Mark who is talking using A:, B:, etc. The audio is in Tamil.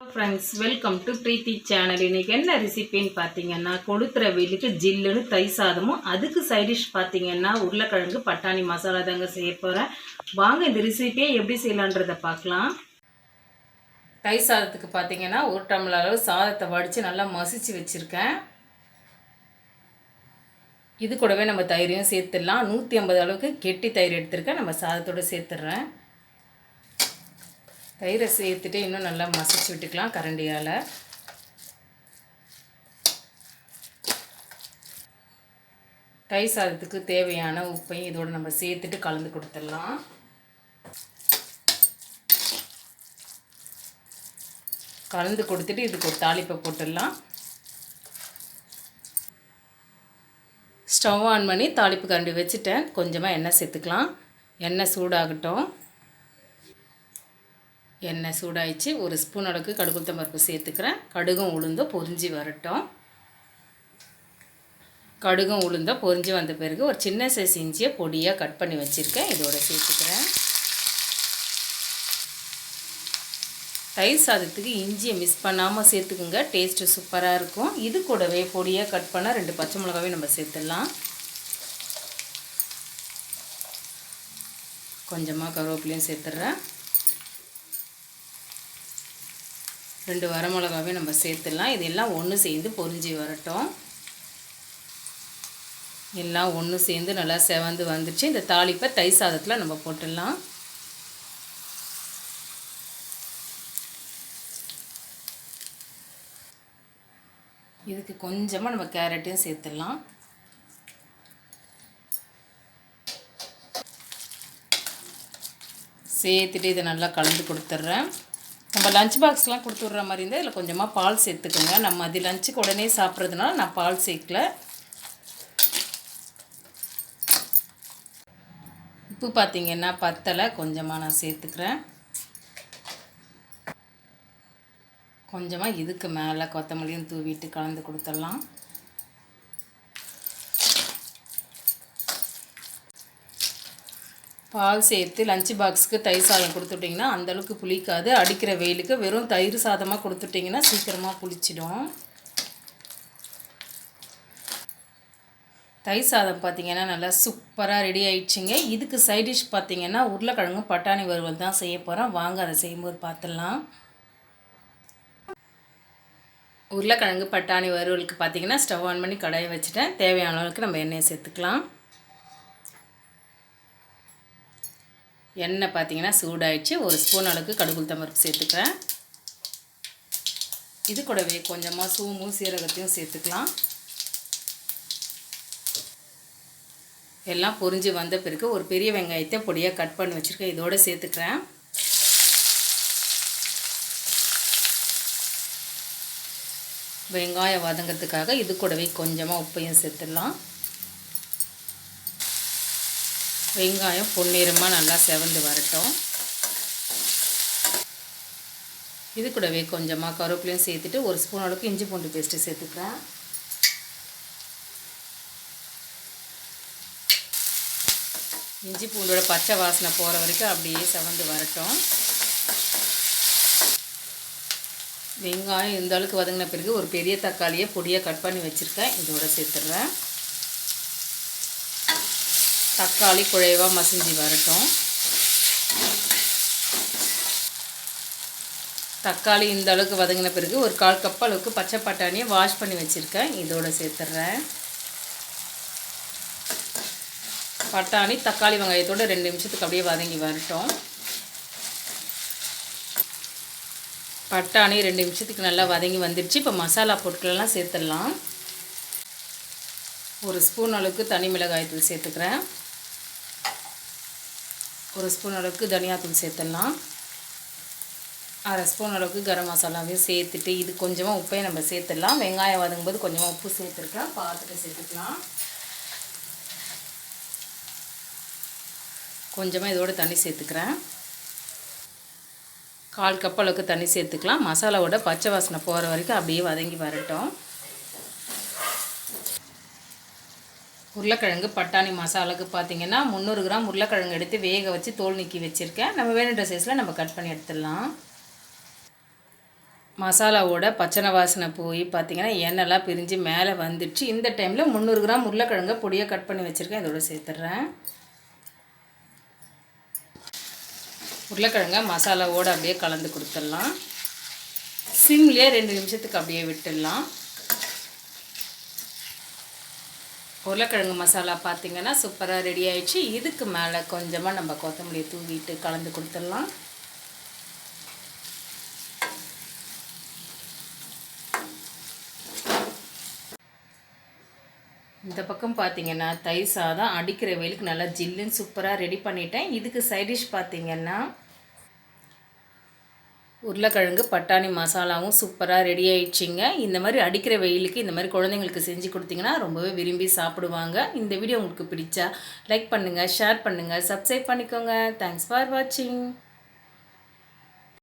A: Friends, welcome to Preethi channel. இன்றைக்கி என்ன ரெசிபின்னு பார்த்தீங்கன்னா, கொளுத்துற வெயிலுக்கு ஜில்லுன்னு தை சாதமும், அதுக்கு சைடிஷ் பார்த்தீங்கன்னா உருளைக்கிழங்கு பட்டாணி மசாலா தாங்க செய்ய போகிறேன். வாங்க இந்த ரெசிபியை எப்படி செய்யலான்றதை பார்க்கலாம். தை சாதத்துக்கு பார்த்தீங்கன்னா 1 டம்ளர் அளவு சாதத்தை வடித்து நல்லா மசிச்சு வச்சுருக்கேன். இது கூடவே நம்ம தயிரையும் சேர்த்துடலாம். 150 அளவுக்கு கெட்டி தயிர் எடுத்துருக்கேன். நம்ம சாதத்தோடு சேர்த்துட்றேன். தயிரை சேர்த்துட்டு இன்னும் நல்லா மசிச்சு விட்டுக்கலாம் கரண்டியால். தயிர் சாதத்துக்கு தேவையான உப்பையும் இதோடு நம்ம சேர்த்துட்டு கலந்து கொடுத்துடலாம். கலந்து கொடுத்துட்டு இதுக்கு ஒரு தாளிப்பை போட்டுடலாம். ஸ்டவ் ஆன் பண்ணி தாளிப்பு கரண்டி வச்சுட்டேன். கொஞ்சமாக எண்ணெய் சேர்த்துக்கலாம். எண்ணெய் சூடாகட்டும். எண்ணெய் சூடாயிடுச்சு. 1 ஸ்பூன் அளவுக்கு கடுகு உளுத்தம் பருப்பு சேர்த்துக்கிறேன். கடுகும் உளுந்தும் பொரிஞ்சு வரட்டும். கடுகும் உளுந்தும் பொரிஞ்சு வந்த பிறகு ஒரு சின்ன சைஸ் இஞ்சியை பொடியாக கட் பண்ணி வச்சுருக்கேன். இதோட சேர்த்துக்கிறேன். தயிர் சாதத்துக்கு இஞ்சியை மிஸ் பண்ணாமல் சேர்த்துக்குங்க. டேஸ்ட்டு சூப்பராக இருக்கும். இது கூடவே பொடியாக கட் பண்ண 2 பச்சை மிளகாவே நம்ம சேர்த்துடலாம். கொஞ்சமாக கருவேப்பிலையும் சேர்த்துட்றேன். 2 வரமிளகாவே நம்ம சேர்த்துடலாம். இதெல்லாம் ஒன்று சேர்ந்து பொரிஞ்சு வரட்டும். எல்லாம் ஒன்று சேர்ந்து நல்லா செவந்து வந்துடுச்சு. இந்த தாளிப்பை தயிர் சாதத்தில் நம்ம போட்டுடலாம். இதுக்கு கொஞ்சமாக நம்ம கேரட்டையும் சேர்த்துடலாம். சேர்த்துட்டு இதை நல்லா கலந்து கொடுத்துட்றேன். நம்ம லஞ்ச் பாக்ஸ்லாம் கொடுத்து விட்ற மாதிரி இருந்தால் இதில் கொஞ்சமாக பால் சேர்த்துக்கோங்க. நம்ம அது லஞ்சுக்கு உடனே சாப்பிட்றதுனால நான் பால் சேர்க்கல. உப்பு பார்த்திங்கன்னா பத்தலை, கொஞ்சமாக நான் சேர்த்துக்கிறேன். கொஞ்சமாக இதுக்கு மேலே கொத்தமல்லியும் தூவிட்டு கலந்து கொடுத்துடலாம். பால் சேர்த்து லஞ்ச் பாக்ஸுக்கு தயிர் சாதம் கொடுத்துட்டிங்கன்னா அந்தளவுக்கு புளிக்காது. அடிக்கிற வெயிலுக்கு வெறும் தயிர் சாதமாக கொடுத்துட்டிங்கன்னா சீக்கிரமாக புளிச்சிடும். தயிர் சாதம் பார்த்திங்கன்னா நல்லா சூப்பராக ரெடி ஆயிடுச்சுங்க. இதுக்கு சைடிஷ் பார்த்திங்கன்னா உருளைக்கிழங்கு பட்டாணி வறுவல் தான் செய்ய போகிறேன். வாங்க அதை செய்யும்போது பார்த்துடலாம். உருளைக்கிழங்கு பட்டாணி வறுவலுக்கு பார்த்திங்கன்னா ஸ்டவ் ஆன் பண்ணி கடாயை வச்சுட்டேன். தேவையான அளவுக்கு நம்ம எண்ணெயை சேர்த்துக்கலாம். எண்ணெய் பார்த்திங்கன்னா சூடாயிடுச்சு. 1 ஸ்பூன் அளவுக்கு கடுகு உளுத்தம் பருப்பு சேர்த்துக்கிறேன். இது கூடவே கொஞ்சமாக சோம்பும் சீரகத்தையும் சேர்த்துக்கலாம். எல்லாம் பொரிஞ்சு வந்த பிறகு ஒரு பெரிய வெங்காயத்தை பொடியாக கட் பண்ணி வச்சுருக்கேன். இதோடு சேர்த்துக்கிறேன். வெங்காயம் வதங்கிறதுக்காக இது கூடவே கொஞ்சமாக உப்பையும் சேர்த்துடலாம். வெங்காயம் பொன்னிறமாக நல்லா செவந்து வரட்டும். இது கூடவே கொஞ்சமாக கருவேப்பிலையும் சேர்த்துட்டு 1 ஸ்பூன் அளவுக்கு இஞ்சி பூண்டு பேஸ்ட்டு சேர்த்துக்கிறேன். இஞ்சி பூண்டோட பச்சை வாசனை போகிற வரைக்கும் அப்படியே செவந்து வரட்டும். வெங்காயம் இந்த அளவுக்கு வதங்கின பிறகு ஒரு பெரிய தக்காளியை பொடியாக கட் பண்ணி வச்சுருக்கேன். இதோட சேர்த்துடுறேன். தக்காளி குழைவாக மசிஞ்சு வரட்டும். தக்காளி இந்த அளவுக்கு வதங்கின பிறகு ஒரு 1/4 கப் அளவுக்கு பச்சை பட்டாணியை வாஷ் பண்ணி வச்சுருக்கேன். இதோடு சேர்த்துட்றேன். பட்டாணி தக்காளி வெங்காயத்தோடு 2 நிமிஷத்துக்கு அப்படியே வதங்கி வரட்டும். பட்டாணி 2 நிமிஷத்துக்கு நல்லா வதங்கி வந்துடுச்சு. இப்போ மசாலா பொருட்களெல்லாம் சேர்த்துடலாம். 1 ஸ்பூன் அளவுக்கு தனி மிளகாய்த்தூள் சேர்த்துக்கிறேன். 1 ஸ்பூன் அளவுக்கு தனியாத்தூள் சேர்த்துடலாம். 1/2 ஸ்பூன் அளவுக்கு கரம் மசாலாவையும் சேர்த்துட்டு இது கொஞ்சமாக உப்பையும் நம்ம சேர்த்துடலாம். வெங்காயம் வதங்கும்போது கொஞ்சமாக உப்பு சேர்த்துருக்கேன். பார்த்துட்டு சேர்த்துக்கலாம். கொஞ்சமாக இதோடு தண்ணி சேர்த்துக்கிறேன். 1/4 கப் அளவுக்கு தண்ணி சேர்த்துக்கலாம். மசாலாவோட பச்சை வாசனை போகிற வரைக்கும் அப்படியே வதங்கி வரட்டும். உருளைக்கிழங்கு பட்டாணி மசாலாவுக்கு பார்த்திங்கன்னா 300 கிராம் உருளைக்கிழங்கு எடுத்து வேக வச்சு தோல் நீக்கி வச்சுருக்கேன். நம்ம வேணுன்ற சைஸில் நம்ம கட் பண்ணி எடுத்துடலாம். மசாலாவோட பச்சை வாசனை போய் பார்த்திங்கன்னா எண்ணெய்லாம் பிரிஞ்சு மேலே வந்துடுச்சு. இந்த டைமில் 300 கிராம் உருளைக்கிழங்க பொடியாக கட் பண்ணி வச்சுருக்கேன், இதோட சேர்த்துட்றேன். உருளைக்கிழங்க மசாலாவோடு அப்படியே கலந்து கொடுத்துடலாம். சிம்லேயே 2 நிமிஷத்துக்கு அப்படியே விட்டுடலாம். உருளைக்கிழங்கு மசாலா பார்த்திங்கன்னா சூப்பராக ரெடி ஆகிடுச்சு. இதுக்கு மேலே கொஞ்சமாக நம்ம கொத்தமல்லியை தூவிட்டு கலந்து கொடுத்துடலாம். இந்த பக்கம் பார்த்திங்கன்னா தயிர் சாதம் அடிக்கிற வெயிலுக்கு நல்லா ஜில்லுன்னு சூப்பராக ரெடி பண்ணிட்டேன். இதுக்கு சைட் டிஷ் பார்த்திங்கன்னா உருளைக்கிழங்கு பட்டாணி மசாலாவும் சூப்பராக ரெடி ஆயிடுச்சிங்க. இந்த மாதிரி அடிக்கிற வெயிலுக்கு இந்த மாதிரி குழந்தைங்களுக்கு செஞ்சு கொடுத்திங்கன்னா ரொம்பவே விரும்பி சாப்பிடுவாங்க. இந்த வீடியோ உங்களுக்கு பிடிச்சா லைக் பண்ணுங்கள், ஷேர் பண்ணுங்கள், சப்ஸ்கிரைப் பண்ணிக்கோங்க. தேங்க்ஸ் ஃபார் வாட்சிங்.